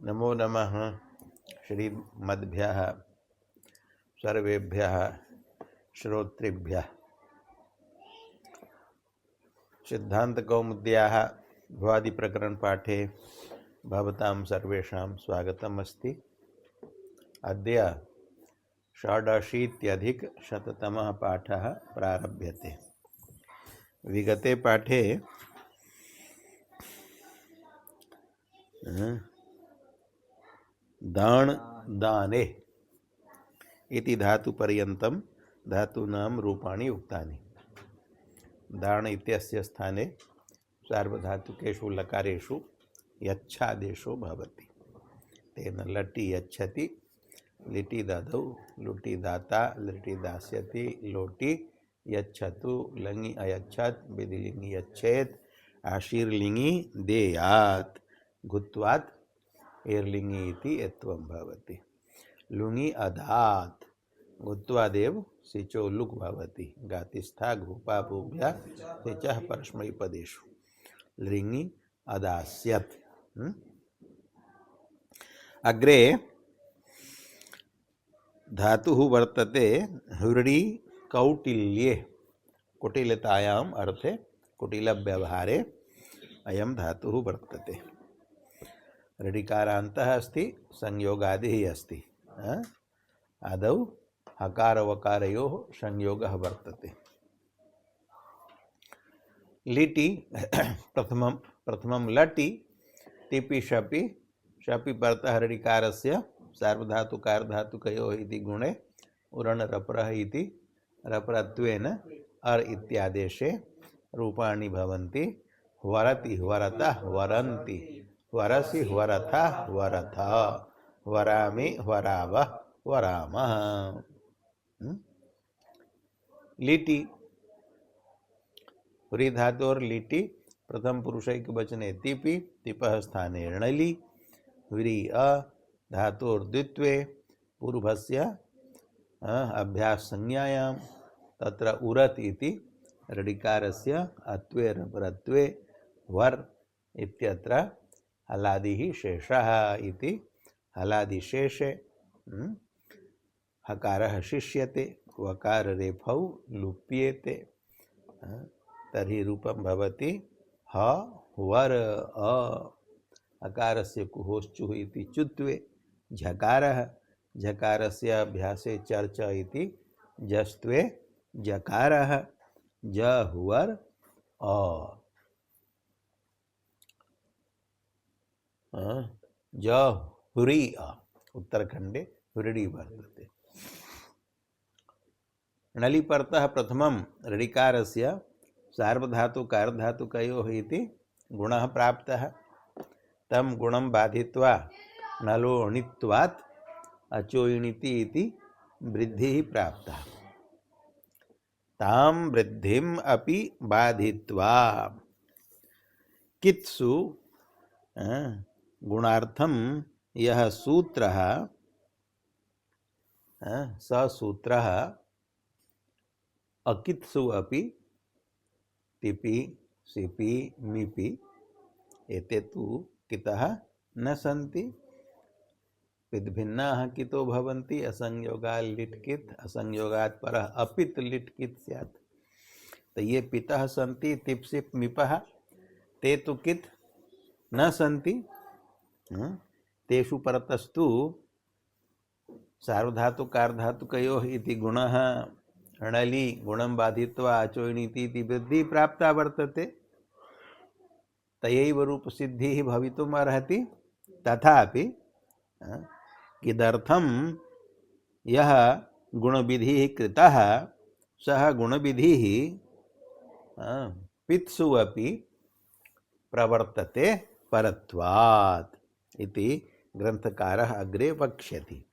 नमो नमः श्रीमद्भ्यः सर्वेभ्यः श्रोतृभ्यः। सिद्धान्तकौमुद्याः भवादिप्रकरणपाठे भवतां सर्वेषां स्वागतम् अस्ति। अद्य षडशीत्यधिकशततमः पाठः प्रारभ्यते। विगते पाठे दान दाने इति धातुपर्यन्तं धातूनां रूपाणि उक्तानि। दान इत्यस्य स्थाने सार्वधातुकेषु लकारेषु यच्छादेशो भवति। तेन लटि यच्छति, लिटि ददौ, लुटि दाता, लिटि दास्यति, लोटि यच्छतु, लङि अयच्छत्, विधिलिङि यच्छेत्, आशीर्लिङि देयात्, घुत्वात् एर्लिङि इति एत्वं भवति। लुङि अदात्, घुत्वादेव सिचो लुक् भवति। गातिस्था घूपा भूभ्या सिचः परस्मैपदेषु लिङि अदास्यत्। अग्रे धातुः वर्तते हृदि कौटिल्ये, कुटिलतायाम् अर्थे कुटिलव्यवहारे अयं धातुः वर्तते। ऋडिकारान्तः अस्ति, संयोगादिः अस्ति। आदौ हकारवकारयोः संयोगः वर्तते। लिटि प्रथमं लटि, टिपि शपि, शपि परतः ऋडिकारस्य सार्वधातुकारधातुकयोः इति गुणे उरण रपरः इति रपरत्वेन अर इत्यादेशे रूपाणि भवन्ति। वरति वरतः वरन्ति, वरसि वरथः वरथ, वरामि वरावः वरामः। लिटि व्री धातोर लिटि प्रथम पुरुषैक वचने तिपि, तिपः स्थाने णलि। व्री अ धातोर द्वित्वे पूर्वस्य अभ्यास संज्ञायां तत्र उरत इति ऋडिकारस्य अत्वे रपरत्वे वर इत्यत्र हलादिः शेषः इति हलादिशेषे हकारः शिष्यते, वकार रेफौ लुप्येते। तर्हि रूपं भवति ह वर अ। अकारस्य कुहोश्चुः इति चुत्वे झकारः, झकारस्य अभ्यासे चर्च इति जस्त्वे जकारः, जहुवर अ। जहुरी अ उत्तरखंडे हुरडी वर्तते। णलि परतः प्रथमं ऋडिकारस्य सार्वधातुकारधातुकयोः इति गुणः प्राप्तः। तं गुणं बाधित्वा णलो णित्वात् अचो इणिति इति वृद्धिः प्राप्ता। तां वृद्धिम् अपि बाधित्वा कित्सु गुणार्थं यः सूत्रः स सूत्रः अकित्सु अपि टिपि सिपि मिपि एते तु कितः न सन्ति। विद्भिन्नाः कितो भवन्ति। असंयोगात् लिट् कित्, असंयोगात् परः अपित् लिट् कित् स्यात्। तो ये पितः सन्ति तिप सिप मिपः, ते तु कित् न सन्ति। तेषु परतस्तु सार्वधातुकारधातुकयोः इति गुणः णलि गुणं बाधित्वा अचो इणिति इति वृद्धिः प्राप्ता वर्तते। तयैव रूपसिद्धिः भवितुम् अर्हति। तथापि किदर्थं यः गुणविधिः कृतः सः गुणविधिः पित्सु अपि प्रवर्तते परत्वात् इति ग्रंथकारः अग्रे वक्ष्यति।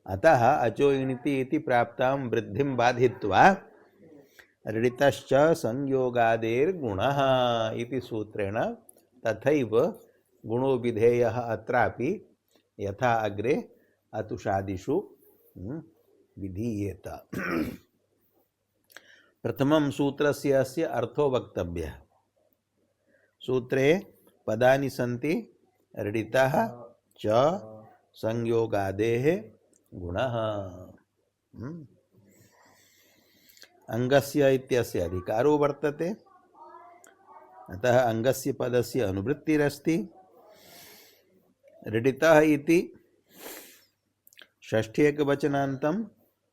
अतः अचो इणिति इति प्राप्तां वृद्धिं बाधित्वा ऋडितश्च संयोगादेर्गुणः इति सूत्रेण तथैव गुणो विधेयः अत्रापि यथा अग्रे अतुषादिषु विधीयेत। प्रथमं सूत्रस्य अस्य अर्थो वक्तव्यः। सूत्रे पदानि सन्ति ऋडितः च संयोगादेः गुणः। अंगस्य इत्यस्य अधिकारो वर्तते, अतः अंगस्य पदस्य अनुवृत्तिरस्ति। ऋडितः इति षष्ठी एकवचनान्तम्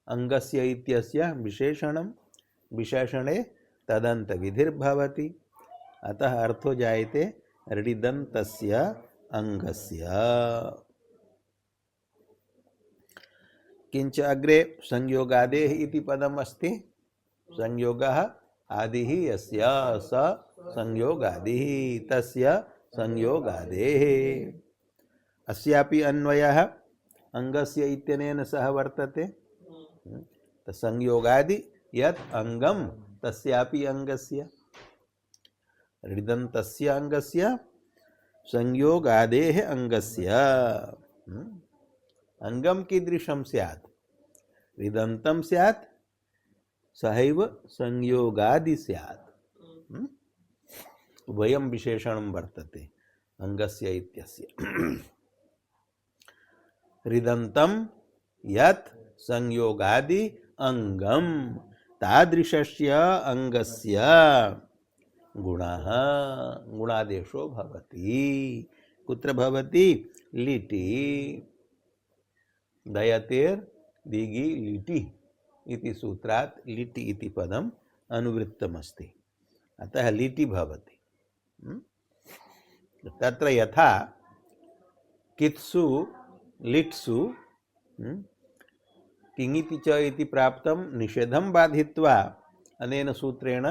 अंगस्य इत्यस्य विशेषणं, विशेषणे तदन्त विधिर्भवति, अतः अर्थो जायते ऋडिदन्तस्य अंगस्य। किंच अग्रे संयोगादेः इति पदम् अस्ति। संयोगः आदिः यस्य स संयोगादिः तस्य संयोगादेः। अस्यापि अन्वयः अंगस्य इत्यनेन सह वर्तते। संयोगादि यत् अंगम तस्यापि अंगस्य, ऋदन्तस्य अंगस्य संयोगादेः अंगस्य। अंगम कीदृशं स्यात्, ऋदन्तं स्यात्, सहैव संयोगादि स्यात्। वयं विशेषणं वर्तते अंगस्य इत्यस्य। ऋदन्तं यत् संयोगादि अंगम तादृशस्य अंगस्य गुणः गुणादेशो भवति। कुत्र भवति? लिटि। दयतेर् दिगि लिटि इति सूत्रात् लिटि इति पदम् अनुवृत्तमस्ति, अतः लिटि भवति। तत्र यथा कित्सु लिट्सु किङिति च इति प्राप्तं निषेधं बाधित्वा अनेन सूत्रेण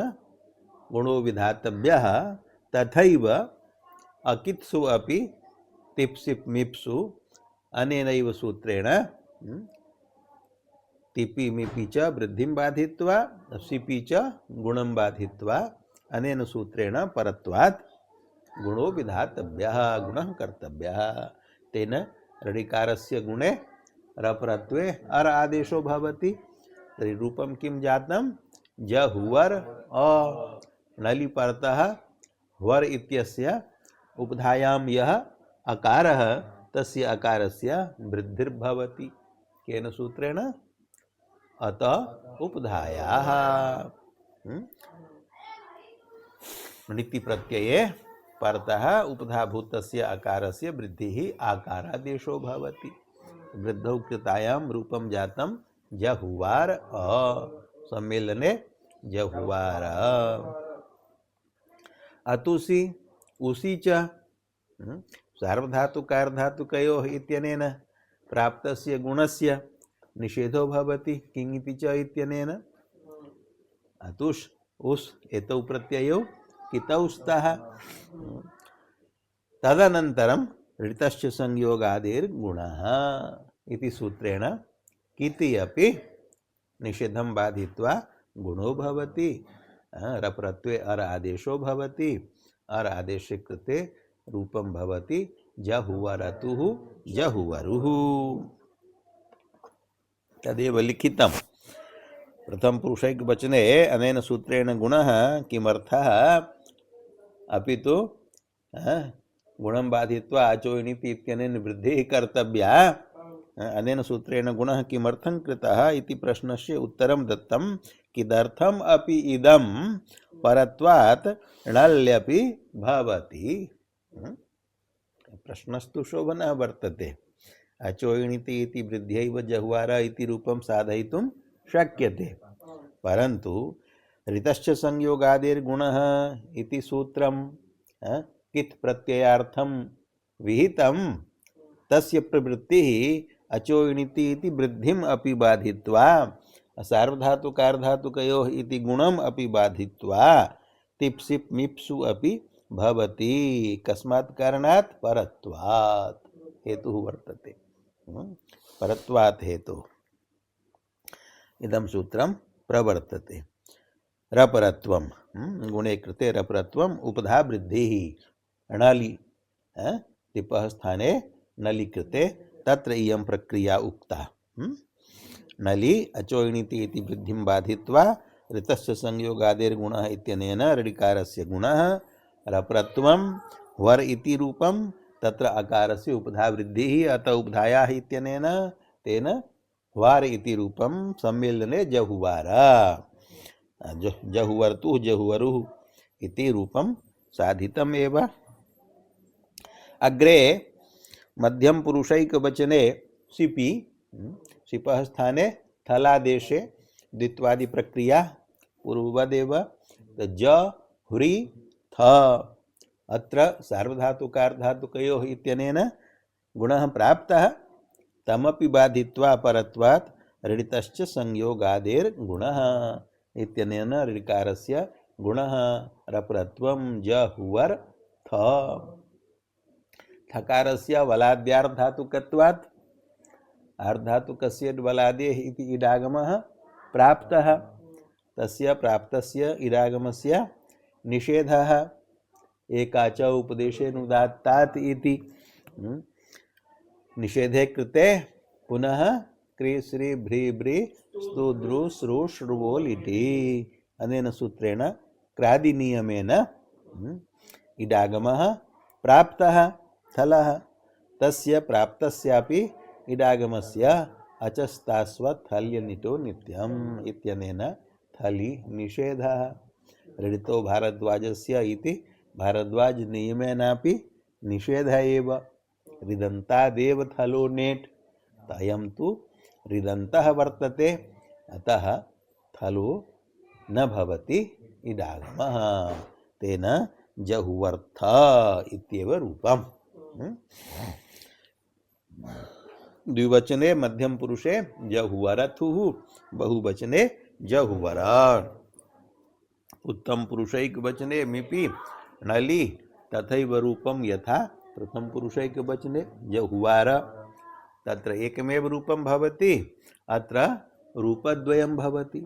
गुणो विधातव्यः, तथैव अकित्सु अपि तिप्सिप् मिप्सु अनेनैव सूत्रेण तिपि मिपि च वृद्धिं बाधित्वा सिपि च गुणं बाधित्वा अनेन सूत्रेण परत्वात् गुणो विधातव्यः, गुणः कर्तव्यः। तेन ऋडिकारस्य गुणे रपरत्वे अर आदेशो भवति। तर्हि रूपं किं जातं? जहुवर अ। नलि परतः वर इत्यस्य उपधायां यः अकारः तस्य अकारस्य वृद्धिर्भवति। केन सूत्रेण? अत उपधायाः। णिति प्रत्यये परतः उपधाभूतस्य अकारस्य वृद्धिः आकारादेशो भवति। वृद्धौ कृतायां रूपं जातं जहुवार अ, सम्मेलने जहुवार। अतुसि उसी च सार्वधातुकार्धातुकयोः इत्यनेन प्राप्तस्य गुणस्य निषेधो भवति किङिति च इत्यनेन। अतुष् उस् एतौ प्रत्ययौ कितौ स्तः। तदनन्तरं ऋतश्च संयोगादेर्गुणः इति सूत्रेण किति अपि निषेधं बाधित्वा गुणो भवति। रपरत्वे अर आदेशो भवति। अर आदेशे कृते रूपं भवति जहुवरतुः जहुवरुः। तदेव लिखितं प्रथम पुरुषैकवचने अनेन सूत्रेण गुणः किमर्थः अपि तु गुणं बाधित्वा आचोयणीति इत्यनेन वृद्धिः कर्तव्या। अनेन सूत्रेण गुणः किमर्थं कृतः इति प्रश्नस्य उत्तरं दत्तं किदर्थम् अपि इदं परत्वात् णल्यपि भवति। प्रश्नस्तु शोभनः वर्तते। अचोयणीति इति वृद्ध्यैव जहुवार इति रूपं साधयितुं शक्यते, परन्तु ऋतश्च संयोगादेर्गुणः इति सूत्रं कित् प्रत्ययार्थं विहितं तस्य प्रवृत्तिः अचोयणीति इति वृद्धिम् अपि बाधित्वा सार्वधातुकार्धातुकयोः इति गुणम् अपि बाधित्वा तिप्सिप् मिप्सु अपि भवति। कस्मात् कारणात्? परत्वात्। हेतुः वर्तते, परत्वात् हेतुः इदं सूत्रं प्रवर्तते। रपरत्वं गुणे कृते रपरत्वम् उपधा वृद्धिः। णलि टिपः स्थाने नलि कृते तत्र इयं प्रक्रिया उक्ता। नलि अचोयणीति इति वृद्धिं बाधित्वा ऋतस्य संयोगादेर्गुणः इत्यनेन ऋडिकारस्य गुणः रपरत्वं वर इति रूपं तत्र अकारस्य उपधा वृद्धिः अत उपधायाः इत्यनेन तेन वार इति रूपं सम्मेलने जहुवार जहुवर्तुः जहुवरुः इति रूपं साधितम् एव। अग्रे मध्यम पुरुषैकवचने सिपि सिपः स्थाने थलादेशे द्वित्वादि प्रक्रिया पूर्ववदेव ज हुरि थ अत्र सार्वधातुकार्धातुकयोः इत्यनेन गुणः प्राप्तः तमपि बाधित्वा परत्वात् ऋडितश्च संयोगादेर् गुणः इत्यनेन ऋकारस्य गुणः रपरत्वं जहुवर् थ थकारस्य वलाद्यार्धातुकत्वात् आर्धातुकस्य वलादेः इति इडागमः प्राप्तः तस्य प्राप्तस्य इडागमस्य निषेधः एकाच उपदेशेनुदात्तात् इति निषेधे कृते पुनः क्री श्री भ्री भ्री स्तु द्रु श्रु श्रुवोल् इति अनेन सूत्रेण क्रादिनियमेन इडागमः प्राप्तः थलः तस्य प्राप्तस्यापि इडागमस्य अचस्तास्वथल्यनितो नित्यम् इत्यनेन थलि निषेधः ऋडितो भारद्वाजस्य इति भारद्वाज नियमेनापि निषेधः एव ऋदन्तादेव थलो नेट् अयं तु ऋदन्तः वर्तते अतः थलो न भवति इडागमः तेन जहुवर्थ इत्येव रूपम्। द्विवचने मध्यम पुरुषे जहुवरथुः बहुवचने जहुवर उत्तम पुरुषैक वचने मिपि नलि तथैव रूपम यथा प्रथम पुरुषैक वचने जहुवार तत्र एकमेव रूपं भवति अत्र रूपद्वयं भवति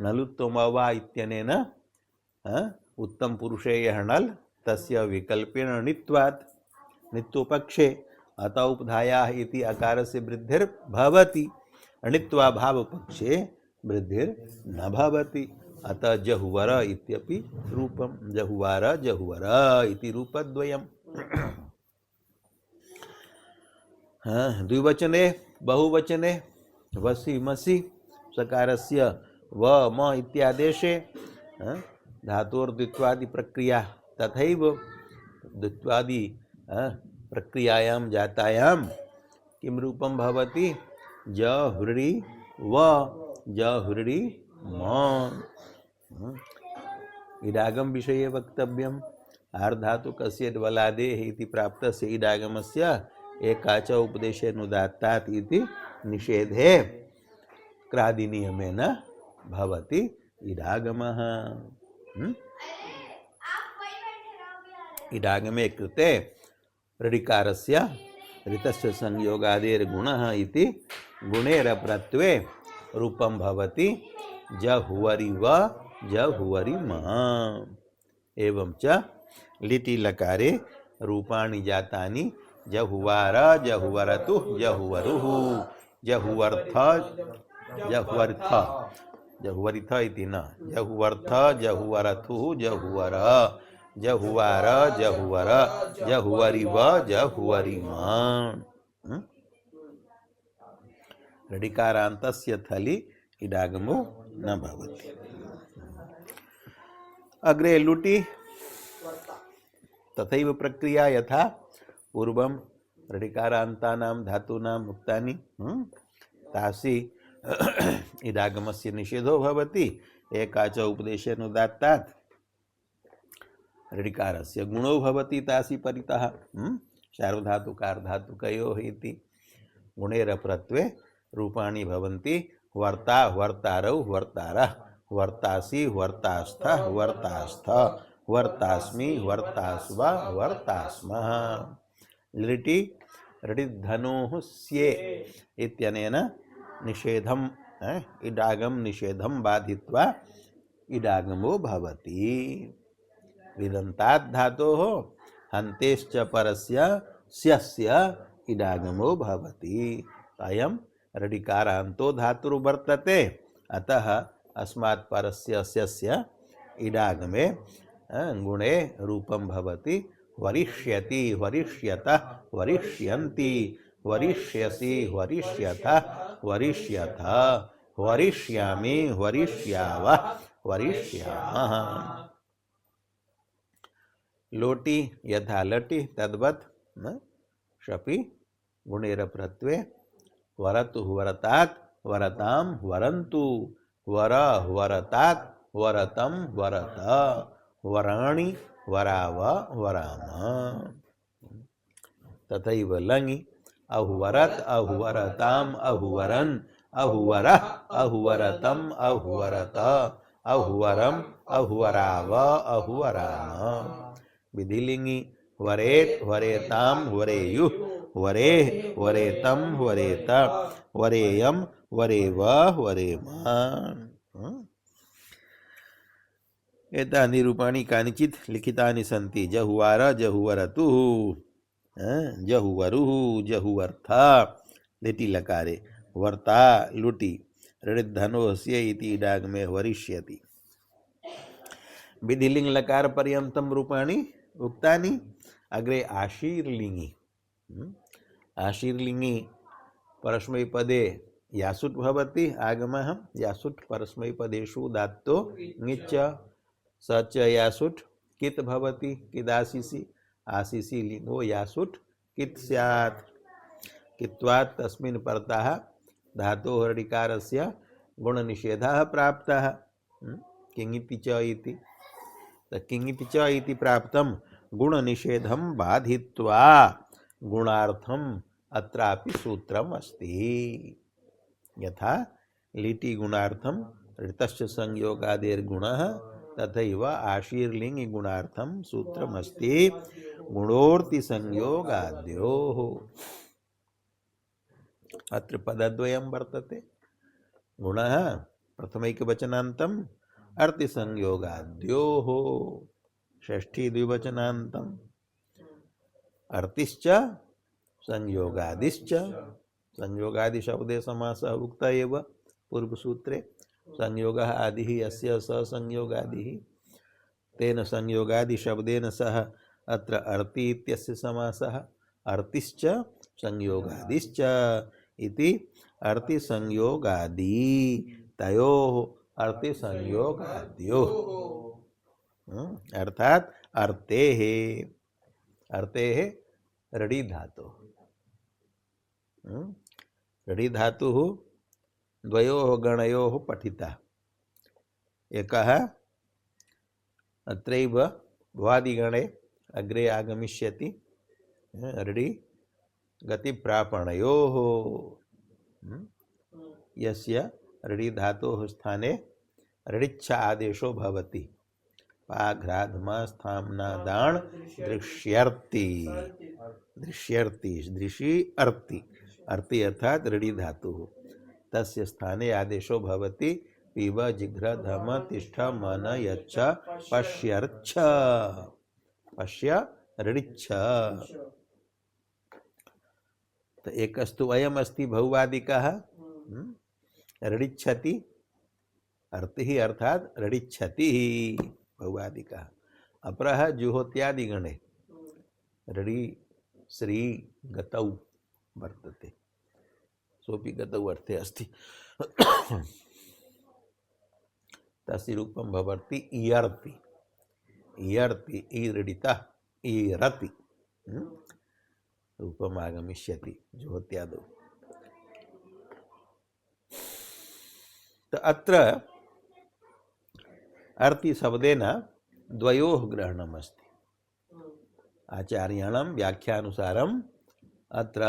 नलुत्तमवा इत्यनेन उत्तम पुरुषे यः नल् तस्य विकल्पेन णित्वात् नित्योपक्षे अत उपधायाः इति अकारस्य वृद्धिर्भवति णित्वा भावपक्षे वृद्धिर्न भवति अतः जहुवर इत्यपि रूपं जहुवार जहुवर इति रूपद्वयम्। द्विवचने बहुवचने वसि मसि सकारस्य व म इत्यादेशे धातोर्द्वित्वादि प्रक्रिया तथैव द्वित्वादि प्रक्रियायां जातायां किं रूपं भवति जहुरि व जहुरि म इडागम विषये वक्तव्यम् आर्धातुकस्य वलादेः इति प्राप्तस्य इडागमस्य एकाच उपदेशेनुदात्तात् इति निषेधे क्रादिनियमेन भवति इडागमः। इडागमे कृते ऋकारस्य ऋतस्य संयोगादेर् गुणः इति गुणेरप्रत्वे रूपं भवति जहुवरि व जहुवरि म एवं च लिटि लकारे रूपाणि जातानि जहुवार जहुवरतुः जहुवरुः जहुवर्थ जहुवर्थ जहुवरिथ इति न जहुवर्थ जहुवरथुः जहुवर जहुवार जहुवर जहुवरि व जहुवरि म ऋकारान्तस्य थलि इडागमो न भवति। अग्रे लुटि तथैव प्रक्रिया यथा पूर्वं ऋकारान्तानां धातूनाम् उक्तानि तासि इडागमस्य निषेधो भवति एकाच उपदेशेनुदात्तात् ऋकारस्य गुणो भवति तासि परितः सार्वधातुकार्धातुकयोः इति गुणेरप्रत्वे रूपाणि भवन्ति वर्ता वर्तारौ वर्तारः वर्तासि वर्तास्थः वर्तास्थ वर्तास्मि वर्तास्व वर्तास्मः लिटि ऋडिधनुः स्ये इत्यनेन निषेधम् इडागम निषेधं बाधित्वा इडागमो भवति ऋदन्तात् धातोः हन्तेश्च परस्य स्यस्य इडागमो भवति अयं ऋकारान्तो धातुर्वर्तते अतः अस्मात् परस्य स्यस्य इडागमे गुणे रूपं भवति वरिष्यति वरिष्यतः वरिष्यन्ति वरिष्यसि वरिष्यतः वरिष्यथ वरिष्यामि वरिष्यावः वरिष्यामः। लोटी यथा लटि तद्वत् न शपि गुणेर प्रत्यये वरतु वरतात् वरतां वरन्तु वर वरतात् वरतं वरत वराणि वराव वराम। तथैव लङि अहुवरत् अहुवरताम् अहुवरन् अहुवरः अहुवरतम् अहुवरत अहुवरम् अहुवराव अहुवराम। विधिलिंगी वरेत् वरेताम् वरेयुः वरेः वरेतं वरेत वरेयं वरेव वरेम। एतानि रूपाणि कानिचित् लिखितानि सन्ति। जहुवार जहुवरतुः जहुवरुः जहुवर्था लिटि लकारे वर्ता लुटि ऋद्धनोस्य इति डागमे वरिष्यति। विधिलिंग लकार पर्यंतम रूपाणि उक्तानि। अग्रे आशीर्लिंगी आशीर्लिंगी परस्मैपदे यासुट् भवति आगमः यासुट् परस्मैपदेषु दात्तो ङिच्च स च यासुट् कित् भवति किदासीसि आसीसि लिंगो यासुट् कित् स्यात्। कित्वात् तस्मिन् परतः धातोः ऋकारस्य गुणनिषेधः प्राप्तः किङिति च इति। किङिति च इति प्राप्तं गुणनिषेधं बाधित्वा गुणार्थम अत्रापि सूत्रम अस्ति। यथा लिटि गुणार्थम ऋतस्य संयोगादेर गुणः तथैव आशीर्लिंग गुणार्थम सूत्रम अस्ति गुणोर्ति संयोगाद्योः। अत्र पदद्वयं वर्तते। गुणः प्रथमैकवचनान्तम् अर्ति संयोगाद्योः षष्ठी द्विवचनान्तम् अर्तिश्च संयोगादिश्च। संयोगादि शब्दे समासः उक्त एव पूर्वसूत्रे। संयोगः आदिः यस्य स संयोगादिः तेन संयोगादि शब्देन सह अत्र अर्ति इत्यस्य समासः अर्तिश्च संयोगादिश्च इति अर्ति संयोगादि तयोः अर्ति संयोगाद्योः अर्थात अर्तेः अर्तेः रडि धातु रडि धातुः द्वयोः गणयोः पठिता। एकः अत्रैव भ्वादिगणे अग्रे आगमिष्यति रडि गतिप्रापणयोः यस्य रडि धातोः स्थाने रडिच्छा आदेशो भवति। पाघ्राधमा स्थाम्ना दाण दृश्यर्ति दृश्यर्ति दृशि अर्ति अर्ति अर्थात रडि धातु तस्य स्थाने आदेशो भवति पिब जिघ्र धम तिष्ठ मन यच्छ पश्यर्च्छ पश्य रडिच्छ। तो एकस्तु अयम् अस्ति बहुवादिकः रडिच्छति अर्ति अर्थात रडिच्छति बहुवादिकः। अपरः जुहोत्यादिगणे रडि श्री गतौ वर्तते सोपि गतौ अर्थे अस्ति। तस्य रूपं भवति इयर्ति इयर्ति ईरिडितः ईरति रूपम् आगमिष्यति जुहोत्यादौ। तो अत्र अर्ति शब्देन द्वयोः ग्रहणम् अस्ति। आचार्याणां व्याख्यानुसारम् अत्र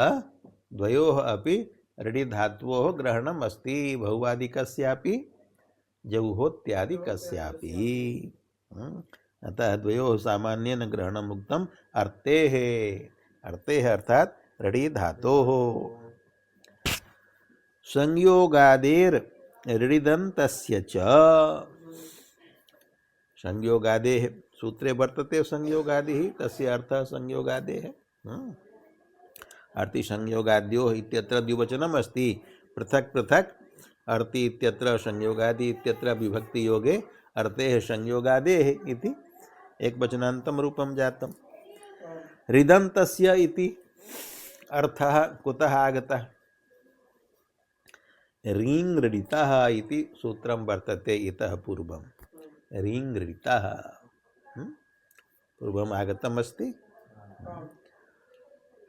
द्वयोः अपि रडि धातोः ग्रहणम् अस्ति बहुवादिकस्यापि जौहोत्यादिकस्यापि। अतः द्वयोः सामान्येन ग्रहणम् उक्तम् अर्तेः अर्तेः अर्थात रडि धातोः। संयोगादेर ऋडिदन्तस्य च संयोगादेः सूत्रे वर्तते संयोगादिः तस्य अर्थः संयोगादेः अर्ति संयोगाद्योः इत्यत्र द्विवचनम् अस्ति। पृथक् पृथक् अर्ति इत्यत्र संयोगादि इत्यत्र विभक्ति योगे अर्तेः संयोगादेः इति एकवचनान्तं रूपं जातम्। ऋदन्तस्य इति अर्थः कुतः आगतः? ऋङ् इति सूत्रं वर्तते इतः पूर्वं। ऋङ् पूर्वम् आगतम् अस्ति।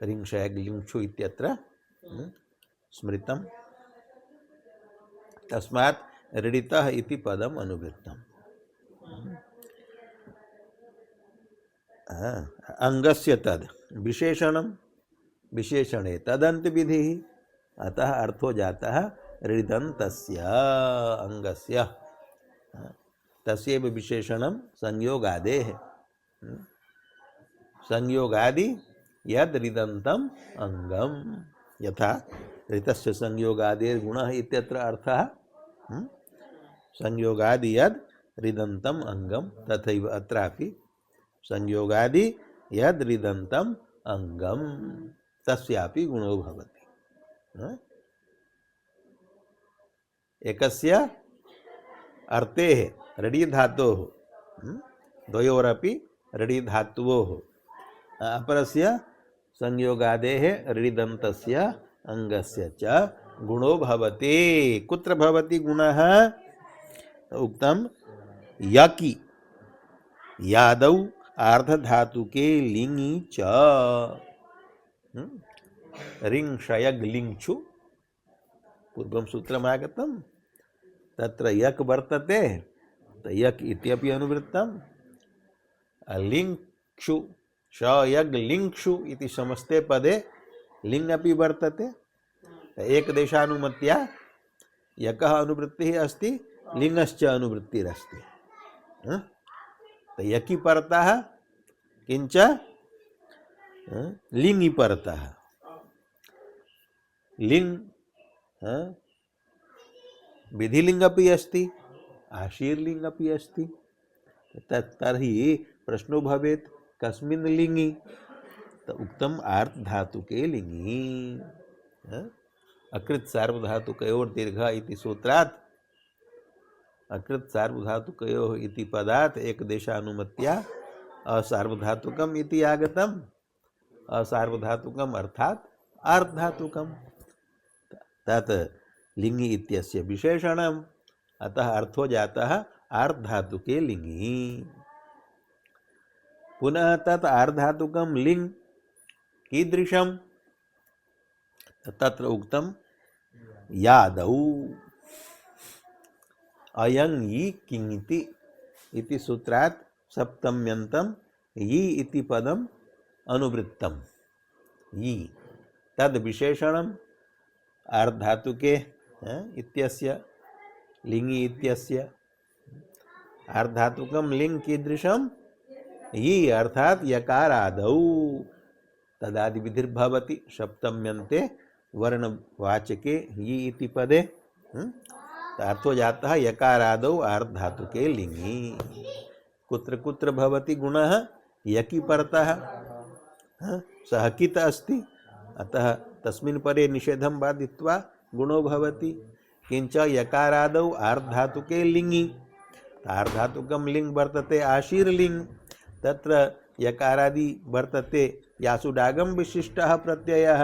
ऋङ् इत्यत्र स्मृतं। तस्मात् ऋडितः इति पदम् अनुवृत्तम्। अंगस्य तद विशेषणं विशेषणे तदंत विधि, अतः अर्थो जाता है ऋदन्तस्य अंगस्य। तस्यैव विशेषणं संयोगादेः। संयोगादि यद ऋदन्तम् अंगम, यथा ऋतस्य संयोगादेर गुणः इत्यत्र अर्थः संयोगादि यद ऋदन्तम् अंगम, तथैव अत्रापि संयोगादि यद ऋदन्तम् अंगम तस्यापि गुणो भवति। एकस्य अर्तेः रडि धातोः द्वयोरपि रडि धातुवोः अपरस्य संयोगादेः ऋदन्तस्य अंगस्य च गुणो भवति। कुत्र भवति गुणः? उक्तम यकि यादौ आर्धधातुके लिङि च। ऋङ् शयग् लिङ्क्षु पूर्वं सूत्रमागतं, तत्र यक् वर्तते, यक् इत्यपि अनुवृत्तं। लिङ्क्षु शयग् लिङ्क्षु इति समस्ते पदे लिङ् अपि वर्तते। एकदेशानुमत्या यकः अनुवृत्तिः अस्ति, लिङ्गश्च अनुवृत्तिरस्ति। यकि परतः किंच लिंगि परतः। लिंग विधिलिंग अपि अस्ति, आशीर्लिंग अपि अस्ति। तर्हि प्रश्नो भवेत् कस्मिन् लिंगि? तो उक्तम आर्त धातुके लिंगि। अकृत सार्वधातुकयोर् दीर्घ इति सूत्रात् अकृत सार्वधातुकयोः इति पदात् एकदेशानुमत्या असार्वधातुकम् इति आगतम्। असार्वधातुकम् अर्थात् आर्धधातुकम्। तत् लिंगि इत्यस्य विशेषणम्, अतः अर्थो जातः आर्धधातुके लिंगि। पुनः तत् आर्धधातुकं लिंग कीदृशम्? तत्र उक्तं यादौ अयं यि किङिति इति सूत्रात् सप्तम्यन्तं यि इति पदम् अनुवृत्तम्। यि तद् विशेषणम् आर्धधातुके इत्यस्य लिङि इत्यस्य। आर्धधातुकं लिङ् कीदृशम्? यि अर्थात् यकारादौ तदादि विधिर्भवति सप्तम्यन्ते वर्णवाचके यि इति पदे। अर्थो जाता है यकारादौ आर्धधातुके लिङि। कुत्र कुत्र भवति गुणः? यकि परतः सः कित् अस्ति, अतः तस्मिन् परे निषेधं बाधित्वा गुणो भवति। किंच यकारादौ आर्धधातुके लिङि। आर्धधातुकं लिङ् वर्तते आशीर्लिङ्, तत्र यकारादि वर्तते यासुडागम विशिष्टः प्रत्ययः,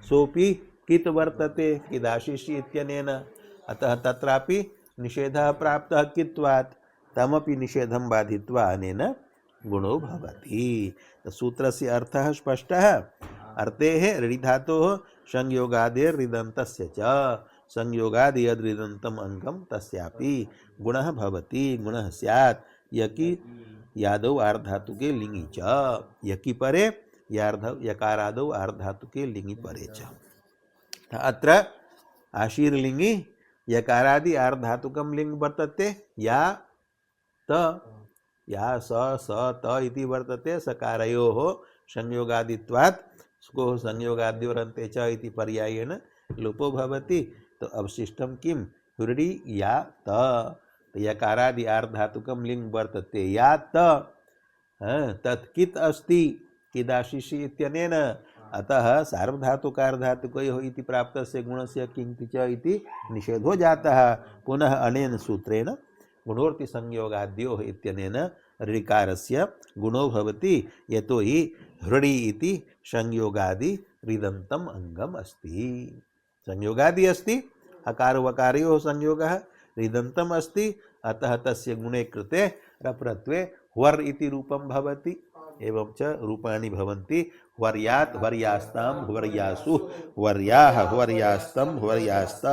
सोपि कित् वर्तते किदाशिषि इत्यनेन। अतः तत्रापि निषेधः प्राप्तः कित्वात्, तमपि निषेधं बाधित्वा अनेन गुणो भवति। सूत्रस्य अर्थः स्पष्टः। अर्थेः ऋ धातोः संयोगादेर् ऋदन्तस्य च। संयोगादि यद् ऋदन्तम् अंगं तस्यापि गुणः भवति, गुणः स्यात्। यकि यादौ आर्धधातुके लिङि च। यकि परे यकारादौ आर्धधातुके लिङि परे च। अत्र आशीर्लिङि यकारादि आर्धधातुकं लिङ् वर्तते। या त या स त इति वर्तते। सकारयोः संयोगादित्वात् स्कोः संयोगाद्योरन्ते च इति पर्यायेन लोपो भवति। तो अवशिष्टं किं? हुरडि या त। यकारादि आर्धधातुकं लिङ् वर्तते या त। तत् कित् अस्ति किदाशिषि इत्यनेन। अतः सार्वधातुकार्धधातुकयोः इति प्राप्तस्य गुणस्य किङ्ति च इति निषेधो जातः। पुनः अनेन सूत्रेण गुणोर्ति संयोगाद्योः इत्यनेन ऋकारस्य गुणो भवति यतो हि हृदि इति संयोगादि रिदन्तम् अंगम अस्ति। संयोगादि अस्ति, अकार वकारयोः संयोगः, रिदन्तम् अस्ति, अतः तस्य गुणे कृते रप्रत्वे ह्वर् इति रूपं भवति। एवं च रूपाणि भवन्ति ह्वर्यात् ह्वर्यास्तां ह्वर्यासु ह्वर्याः ह्वर्यास्तं ह्वर्यास्त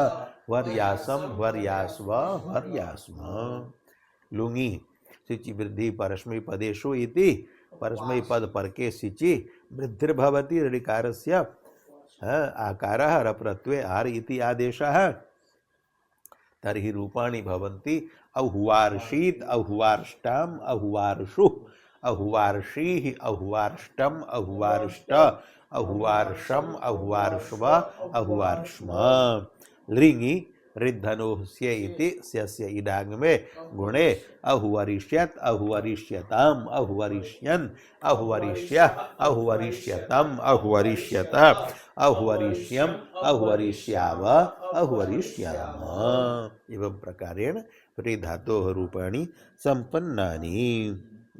ह्वर्यासं ह्वर्यास्व ह्वर्यास्म। लुङि सिचि वृद्धि परस्मै पदेषु इति परस्मै पद परके सिचि वृद्धिर्भवति ऋकारस्य आकारः रप्रत्वे आर् इति आदेशः। तर्हि रूपाणि भवन्ति अहुवार्षीत् अहुवार्ष्टाम् अहुवार्षुः अहुवार्षीः अहुवार्ष्टम् अहुवार्ष्ट अहुवार्षम् अहुवार्ष्व अहुवार्ष्म। लृङि ऋद्धनोस्य इति स्यस्य इडागमे गुणे अहुवरिष्यत् अहुवरिष्यताम् अहुवरिष्यन् अहुवरिष्यः अहुवरिष्यतम् अहुवरिष्यत अहुवरिष्यम् अहुवरिष्याव अहुवरिष्याम। एवं प्रकारेण धातोः रूपाणि सम्पन्नानि।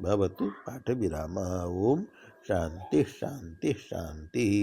भवतु पाठविरामः। ओम शांति शांति शांति।